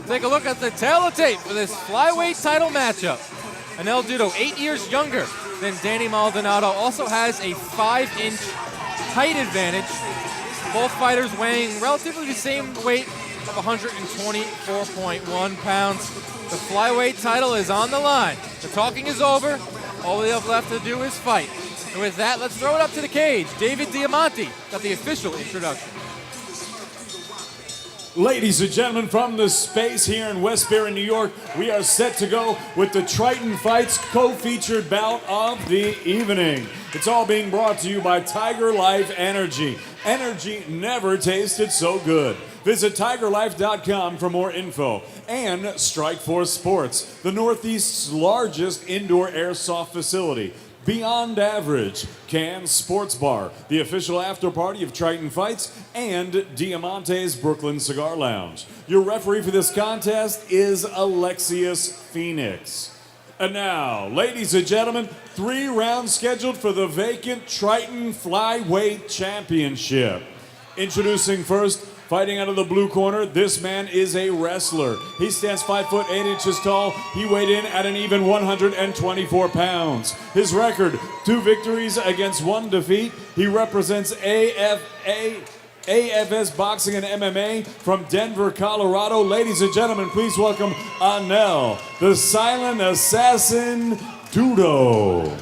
Take a look at the tail of tape for this flyweight title matchup. Anel Dudo, 8 years younger than Danny Maldonado, also has a 5-inch height advantage. Both fighters weighing relatively the same weight of 124.1 pounds. The flyweight title is on the line. The talking is over. All we have left to do is fight. And with that, let's throw it up to the cage. David Diamante got the official introduction. Ladies and gentlemen, from the space here in Westbury, New York, we are set to go with the Triton Fights co-featured bout of the evening. It's all being brought to you by Tiger Life Energy. Energy never tasted so good. Visit TigerLife.com for more info. And Strikeforce Sports, the Northeast's largest indoor airsoft facility. Beyond Average, Cannes Sports Bar, the official after party of Triton Fights, and Diamante's Brooklyn Cigar Lounge. Your referee for this contest is Alexius Phoenix. And now, ladies and gentlemen, 3 rounds scheduled for the vacant Triton Flyweight Championship. Introducing first, fighting out of the blue corner, this man is a wrestler. He stands 5 foot 8 inches tall. He weighed in at an even 124 pounds. His record, 2 victories against 1 defeat. He represents AFS Boxing and MMA from Denver, Colorado. Ladies and gentlemen, please welcome Anel, the silent assassin, Dudo.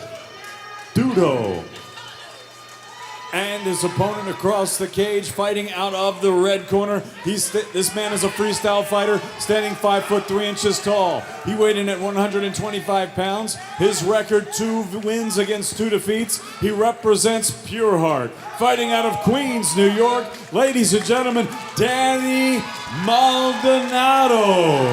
And his opponent across the cage, fighting out of the red corner. This man is a freestyle fighter, standing 5 foot 3 inches tall. He weighed in at 125 pounds. His record, 2 wins against 2 defeats. He represents Pure Heart. Fighting out of Queens, New York, ladies and gentlemen, Danny Maldonado.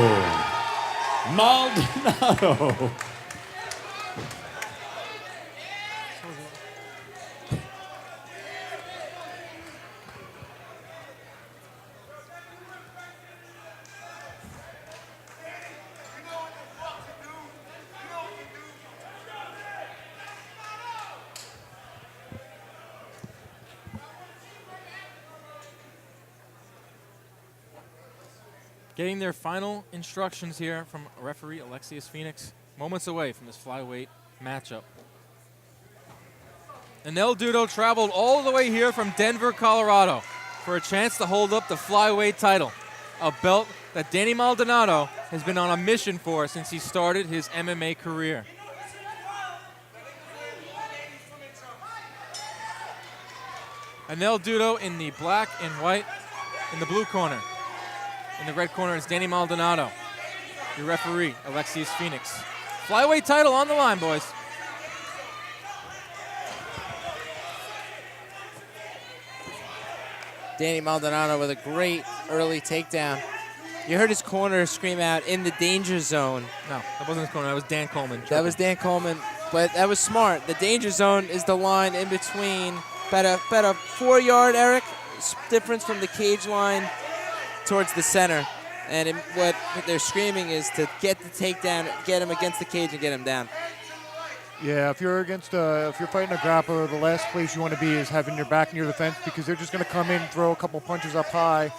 Getting their final instructions here from referee Alexius Phoenix, moments away from this flyweight matchup. Anel Dudo traveled all the way here from Denver, Colorado for a chance to hold up the flyweight title, a belt that Danny Maldonado has been on a mission for since he started his MMA career. Anel Dudo in the black and white, in the blue corner. In the red corner is Danny Maldonado, your referee, Alexius Phoenix. Flyweight title on the line, boys. Danny Maldonado with a great early takedown. You heard his corner scream out, "in the danger zone." No, that wasn't his corner. That was Dan Coleman. That was Dan Coleman, but that was smart. The danger zone is the line in between, about a 4-yard, Eric, difference from the cage line towards the center, and what they're screaming is to get the takedown, get him against the cage, and get him down. Yeah, if you're fighting a grappler, the last place you want to be is having your back near the fence, because they're just going to come in, throw a couple punches up high,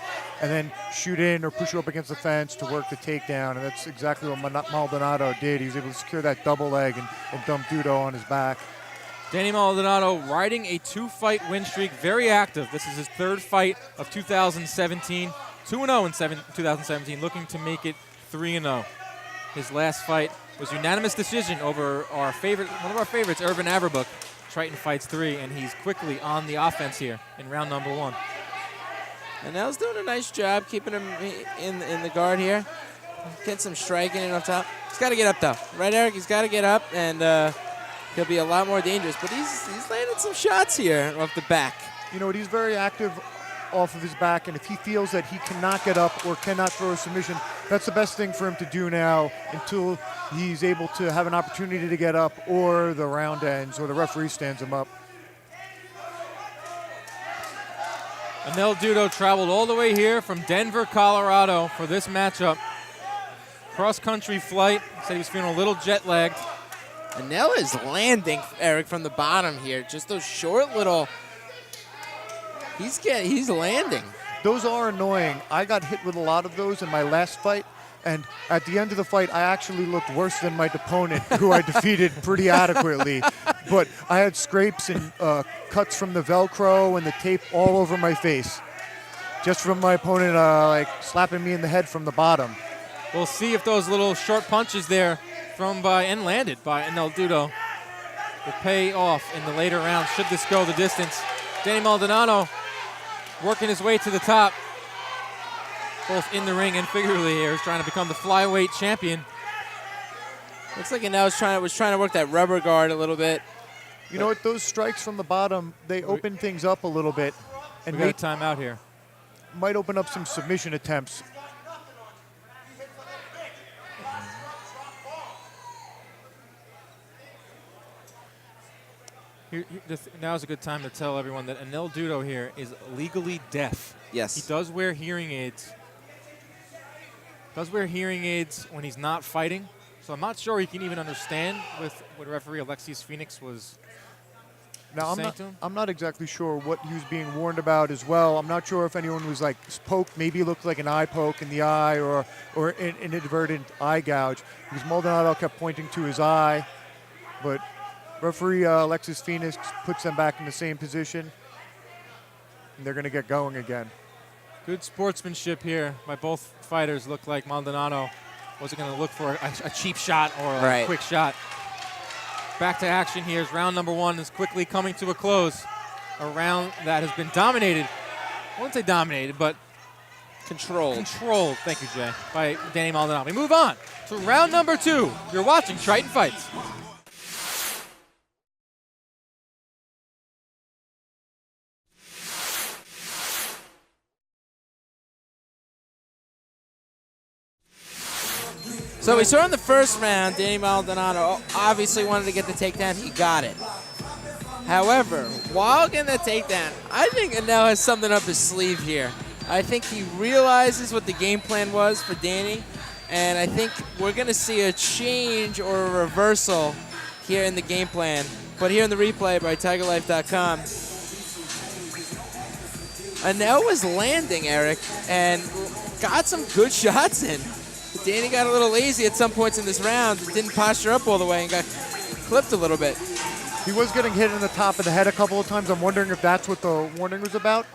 and then shoot in or push you up against the fence to work the takedown, and that's exactly what Maldonado did. He was able to secure that double leg and dump Dudo on his back. Danny Maldonado riding a 2-fight win streak, very active. This is his 3rd fight of 2017. 2-0 in 2017, looking to make it 3-0. His last fight was unanimous decision over one of our favorites, Irvin Averbrook, Triton Fights 3, and he's quickly on the offense here in round number 1. And Nel's doing a nice job keeping him in the guard here. Getting some striking in up top. He's got to get up, though. Right, Eric? He's got to get up, and he'll be a lot more dangerous. But he's landing some shots here off the back. You know what? He's very active off of his back, and if he feels that he cannot get up or cannot throw a submission, that's the best thing for him to do now until he's able to have an opportunity to get up, or the round ends, or the referee stands him up. Anel Dudo traveled all the way here from Denver, Colorado for this matchup. Cross-country flight. Said he was feeling a little jet-lagged. Anel is landing, Eric, from the bottom here. Just those short little... He's landing. Those are annoying. I got hit with a lot of those in my last fight, And at the end of the fight, I actually looked worse than my opponent, who I defeated pretty adequately. But I had scrapes and cuts from the Velcro and the tape all over my face, just from my opponent like slapping me in the head from the bottom. We'll see if those little short punches there thrown by and landed by Anel Dudo will pay off in the later rounds should this go the distance. Danny Maldonado working his way to the top, both in the ring and figuratively here. He's trying to become the flyweight champion. Looks like Anel was trying to work that rubber guard a little bit. You know what? Those strikes from the bottom, they open things up a little bit. And We got a timeout here. might open up some submission attempts. Now is a good time to tell everyone that Anel Dudo here is legally deaf. Yes. He does wear hearing aids. When he's not fighting. So I'm not sure he can even understand with what referee Alexius Phoenix was Now, saying to him. I'm not exactly sure what he was being warned about as well. I'm not sure if anyone was like poked, maybe it looked like an eye poke in the eye or an inadvertent eye gouge, because Maldonado kept pointing to his eye. But referee Alexis Phoenix puts them back in the same position, and they're going to get going again. Good sportsmanship here by both fighters. Looked like Maldonado wasn't going to look for a cheap shot or a quick shot. Back to action here as round number 1 is quickly coming to a close. A round that has been dominated. I wouldn't say dominated, but Controlled. controlled, thank you, Jay, by Danny Maldonado. We move on to round number 2. You're watching Triton Fights. So we saw in the first round, Danny Maldonado obviously wanted to get the takedown. He got it. However, while getting that takedown, I think Anel has something up his sleeve here. I think he realizes what the game plan was for Danny, and I think we're going to see a change or a reversal here in the game plan. But here in the replay by TigerLife.com, Anel was landing, Eric, and got some good shots in. Danny got a little lazy at some points in this round, didn't posture up all the way, and got clipped a little bit. He was getting hit in the top of the head a couple of times. I'm wondering if that's what the warning was about.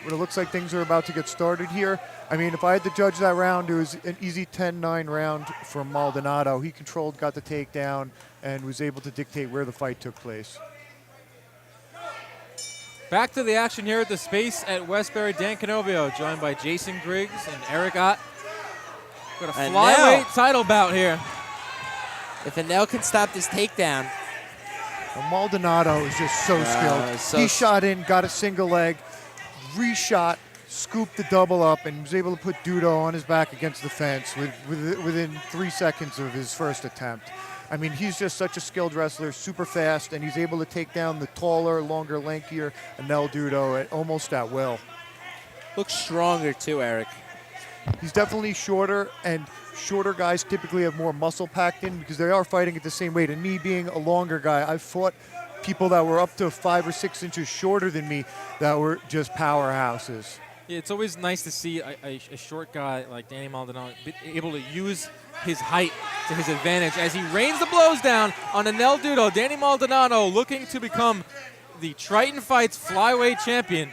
But it looks like things are about to get started here. I mean, if I had to judge that round, it was an easy 10-9 round from Maldonado. He controlled, got the takedown, and was able to dictate where the fight took place. Back to the action here at the space at Westbury. Dan Canovio joined by Jason Griggs and Eric Ott. Got a flyweight title bout here. If Anel can stop this takedown. Well, Maldonado is just so skilled. He shot in, got a single leg, reshot, scooped the double up, and was able to put Dudo on his back against the fence within 3 seconds of his first attempt. I mean, he's just such a skilled wrestler, super fast, and he's able to take down the taller, longer, lankier Anel Dudo almost at will. Looks stronger too, Eric. He's definitely shorter, and shorter guys typically have more muscle packed in because they are fighting at the same weight. And me being a longer guy, I've fought people that were up to 5 or 6 inches shorter than me that were just powerhouses. Yeah, it's always nice to see a short guy like Danny Maldonado able to use his height to his advantage as he rains the blows down on Anel Dudo. Danny Maldonado looking to become the Triton Fights flyweight champion,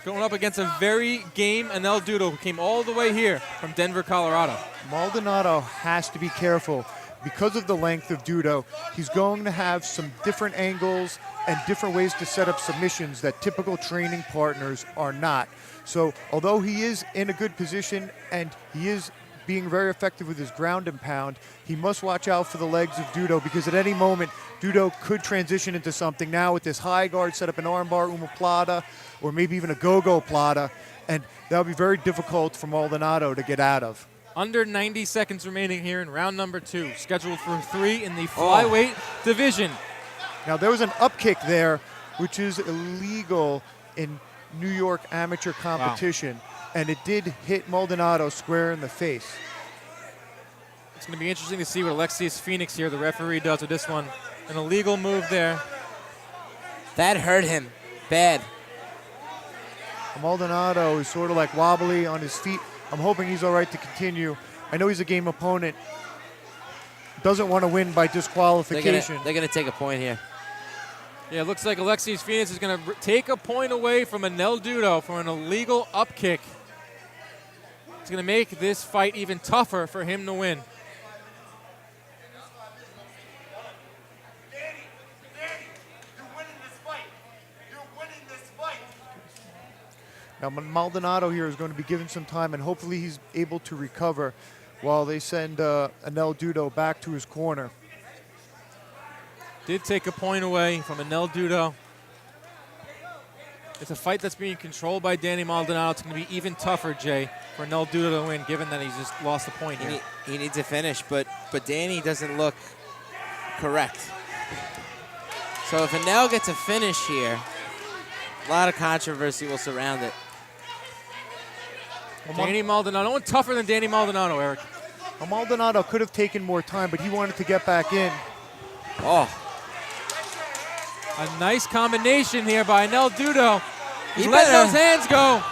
going up against a very game Anel Dudo, who came all the way here from Denver, Colorado. Maldonado has to be careful. Because of the length of Dudo, he's going to have some different angles and different ways to set up submissions that typical training partners are not. So although he is in a good position and he is being very effective with his ground and pound, he must watch out for the legs of Dudo, because at any moment, Dudo could transition into something now with this high guard, set up an armbar omoplata, or maybe even a go-go plata, and that would be very difficult for Maldonado to get out of. Under 90 seconds remaining here in round number 2, scheduled for 3 in the flyweight division. Now, there was an up kick there, which is illegal in New York amateur competition, and it did hit Maldonado square in the face. It's going to be interesting to see what Alexius Phoenix here, the referee, does with this one. An illegal move there. That hurt him bad. Maldonado is sort of like wobbly on his feet. I'm hoping he's all right to continue. I know he's a game opponent. Doesn't want to win by disqualification. They're gonna take a point here. Yeah, it looks like Alexi's Phoenix is going to take a point away from Anel Dudo for an illegal up kick. It's going to make this fight even tougher for him to win. Now Maldonado here is going to be given some time, and hopefully he's able to recover while they send Anel Dudo back to his corner. Did take a point away from Anel Dudo. It's a fight that's being controlled by Danny Maldonado. It's going to be even tougher, Jay, for Anel Dudo to win, given that he's just lost a point here. He needs a finish, but Danny doesn't look correct. So if Anel gets a finish here, a lot of controversy will surround it. Danny Maldonado, no one tougher than Danny Maldonado, Eric. Well, Maldonado could have taken more time, but he wanted to get back in. Oh. A nice combination here by Anel Dudo. He's He letting better- those hands go.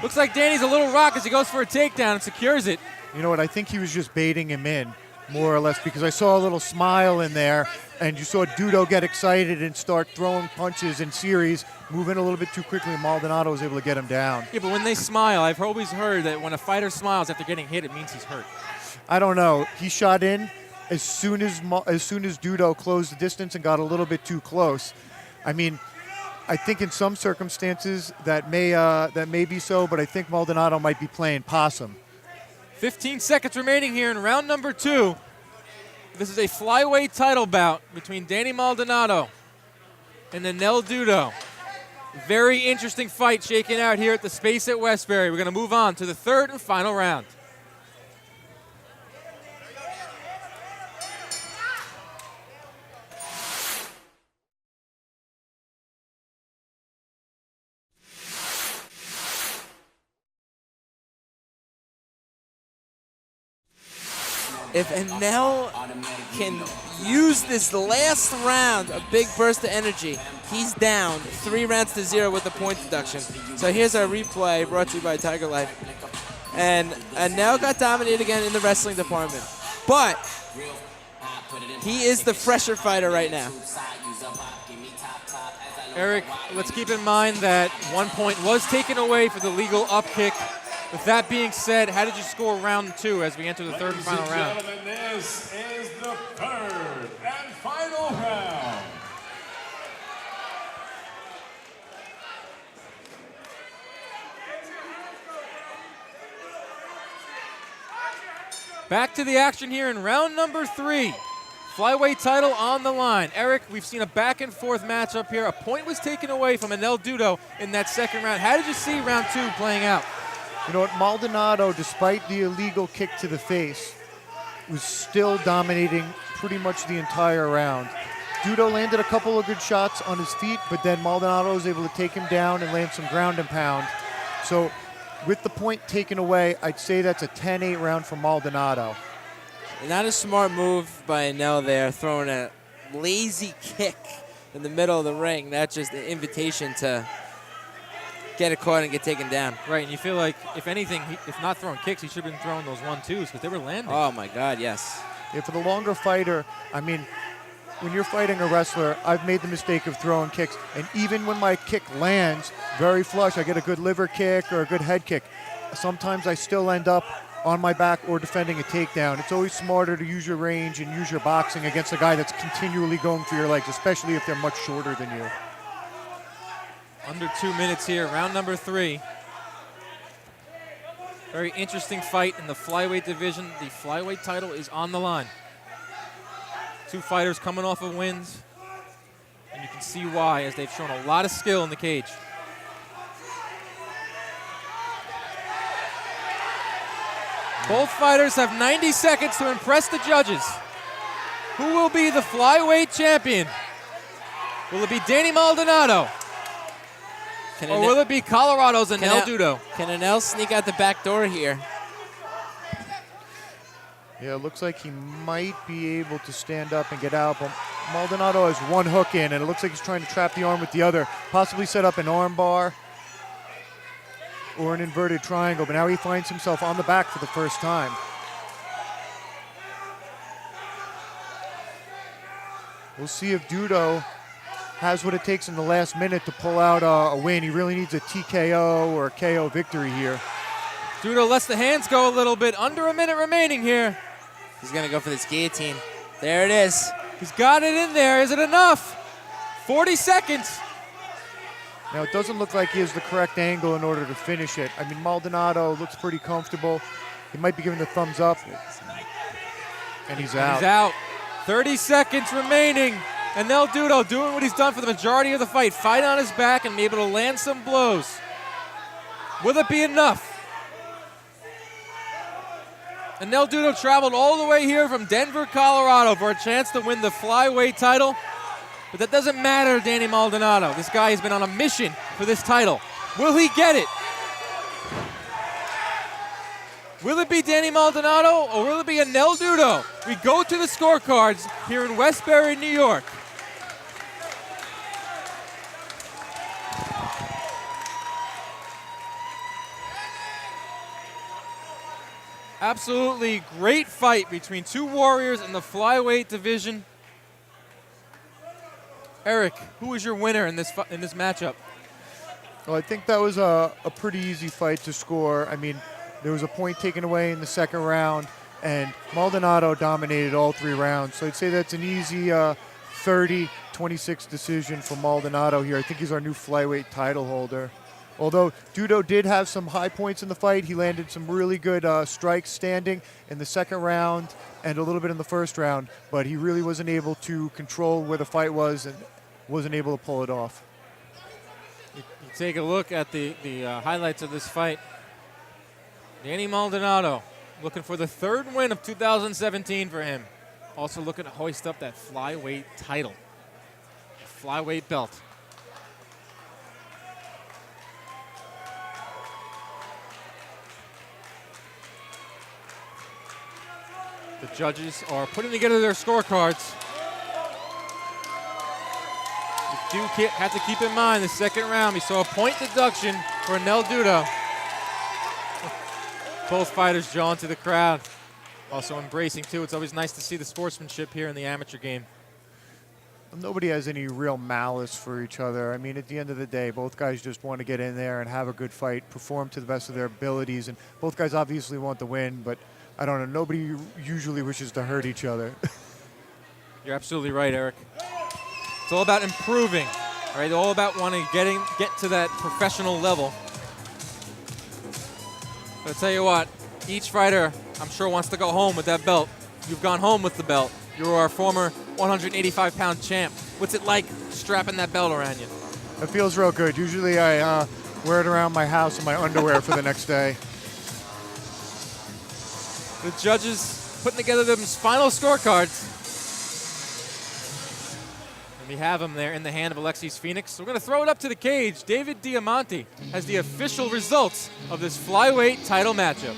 Looks like Danny's a little rock as he goes for a takedown and secures it. You know what? I think he was just baiting him in, more or less, because I saw a little smile in there, and you saw Dudo get excited and start throwing punches in series, moving a little bit too quickly, and Maldonado was able to get him down. Yeah, but when they smile, I've always heard that when a fighter smiles after getting hit, it means he's hurt. I don't know. He shot in as soon as Dudo closed the distance and got a little bit too close. I mean, I think in some circumstances that may be so, but I think Maldonado might be playing possum. 15 seconds remaining here in round number 2. This is a flyweight title bout between Danny Maldonado and Anel Dudo. Very interesting fight shaking out here at the Space at Westbury. We're going to move on to the third and final round. If Anel can use this last round, a big burst of energy, he's down 3-0 with the point deduction. So here's our replay brought to you by Tiger Life. And Anel got dominated again in the wrestling department. But he is the fresher fighter right now. Eric, let's keep in mind that 1 point was taken away for the legal up kick. With that being said, how did you score round 2 as we enter the third and final round? Ladies and gentlemen, this is the third and final round. Back to the action here in round number 3. Flyweight title on the line. Eric, we've seen a back and forth matchup here. A point was taken away from Anel Dudo in that second round. How did you see round 2 playing out? You know what? Maldonado, despite the illegal kick to the face, was still dominating pretty much the entire round. Dudo landed a couple of good shots on his feet, but then Maldonado was able to take him down and land some ground and pound. So with the point taken away, I'd say that's a 10-8 round for Maldonado. Not a smart move by Anel there, throwing a lazy kick in the middle of the ring. That's just an invitation to get it caught and get taken down. Right, and you feel like, if anything, if not throwing kicks, he should have been throwing those 1-2s because they were landing. Oh, my God, yes. Yeah, for the longer fighter, I mean, when you're fighting a wrestler, I've made the mistake of throwing kicks, and even when my kick lands very flush, I get a good liver kick or a good head kick, sometimes I still end up on my back or defending a takedown. It's always smarter to use your range and use your boxing against a guy that's continually going for your legs, especially if they're much shorter than you. Under 2 minutes here, round number 3. Very interesting fight in the flyweight division. The flyweight title is on the line. 2 fighters coming off of wins, and you can see why, as they've shown a lot of skill in the cage. Both fighters have 90 seconds to impress the judges. Who will be the flyweight champion? Will it be Danny Maldonado? Or will it be Colorado's Anel Dudo? Can Anel sneak out the back door here? Yeah, it looks like he might be able to stand up and get out, but Maldonado has one hook in, and it looks like he's trying to trap the arm with the other, possibly set up an arm bar. or an inverted triangle, but now he finds himself on the back for the first time. We'll see if Dudo has what it takes in the last minute to pull out a win. He really needs a TKO or a KO victory here. Dudo lets the hands go a little bit. Under a minute remaining here. He's going to go for this guillotine. There it is. He's got it in there. Is it enough? 40 seconds. Now, it doesn't look like he has the correct angle in order to finish it. I mean, Maldonado looks pretty comfortable. He might be giving the thumbs up. And he's out. He's out. 30 seconds remaining. Anel Dudo doing what he's done for the majority of the fight. Fight on his back and be able to land some blows. Will it be enough? Anel Dudo traveled all the way here from Denver, Colorado for a chance to win the flyweight title. But that doesn't matter to Danny Maldonado. This guy has been on a mission for this title. Will he get it? Will it be Danny Maldonado or will it be Anel Dudo? We go to the scorecards here in Westbury, New York. Absolutely great fight between two warriors in the flyweight division. Eric, who is your winner in this matchup? Well, I think that was a pretty easy fight to score. I mean, there was a point taken away in the second round, and Maldonado dominated all 3 rounds. So I'd say that's an easy 30-26 decision for Maldonado here. I think he's our new flyweight title holder. Although Dudo did have some high points in the fight, he landed some really good strikes standing in the second round and a little bit in the first round, but he really wasn't able to control where the fight was and wasn't able to pull it off. You take a look at the highlights of this fight. Danny Maldonado looking for the 3rd win of 2017 for him. Also looking to hoist up that flyweight title, the flyweight belt. The judges are putting together their scorecards. You do have to keep in mind the second round. We saw a point deduction for Anel Dudo. Both fighters drawn to the crowd. Also embracing, too. It's always nice to see the sportsmanship here in the amateur game. Nobody has any real malice for each other. I mean, at the end of the day, both guys just want to get in there and have a good fight, perform to the best of their abilities. And both guys obviously want the win, but I don't know, nobody usually wishes to hurt each other. You're absolutely right, Eric. It's all about improving, all right? All about wanting to get to that professional level. But I'll tell you what, each fighter, I'm sure, wants to go home with that belt. You've gone home with the belt. You're our former 185-pound champ. What's it like strapping that belt around you? It feels real good. Usually I wear it around my house in my underwear for the next day. The judges putting together them final scorecards. And we have them there in the hand of Alexis Phoenix. So we're going to throw it up to the cage. David Diamante has the official results of this flyweight title matchup.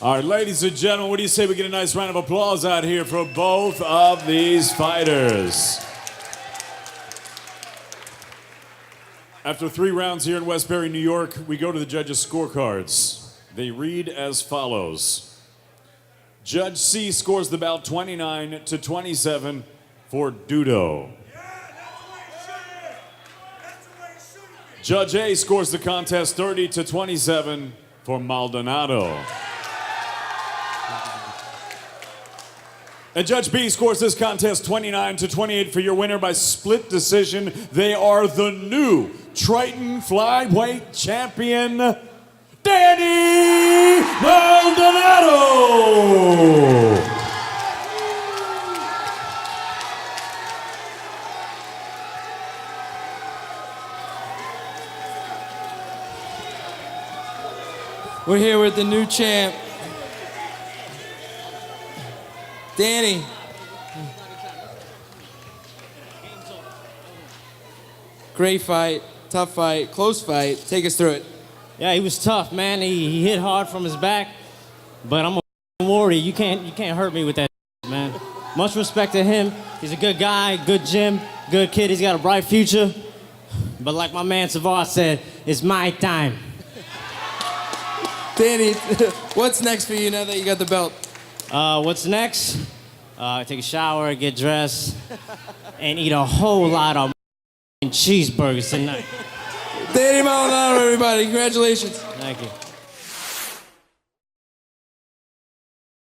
All right, ladies and gentlemen, what do you say we get a nice round of applause out here for both of these fighters? After 3 rounds here in Westbury, New York, we go to the judges' scorecards. They read as follows. Judge C scores the bout 29 to 27 for Dudo. Judge A scores the contest 30 to 27 for Maldonado. And Judge B scores this contest 29 to 28 for your winner by split decision. They are the new Triton Flyweight Champion, Danny Maldonado. We're here with the new champ, Danny. Great fight, tough fight, close fight. Take us through it. Yeah, he was tough, man. He hit hard from his back, but I'm a warrior. You can't hurt me with that, man. Much respect to him. He's a good guy, good gym, good kid. He's got a bright future. But like my man Savar said, it's my time. Danny, what's next for you now that you got the belt? What's next? Take a shower, get dressed, and eat a whole lot of cheeseburgers tonight. Danny Maldonado, everybody. Congratulations. Thank you.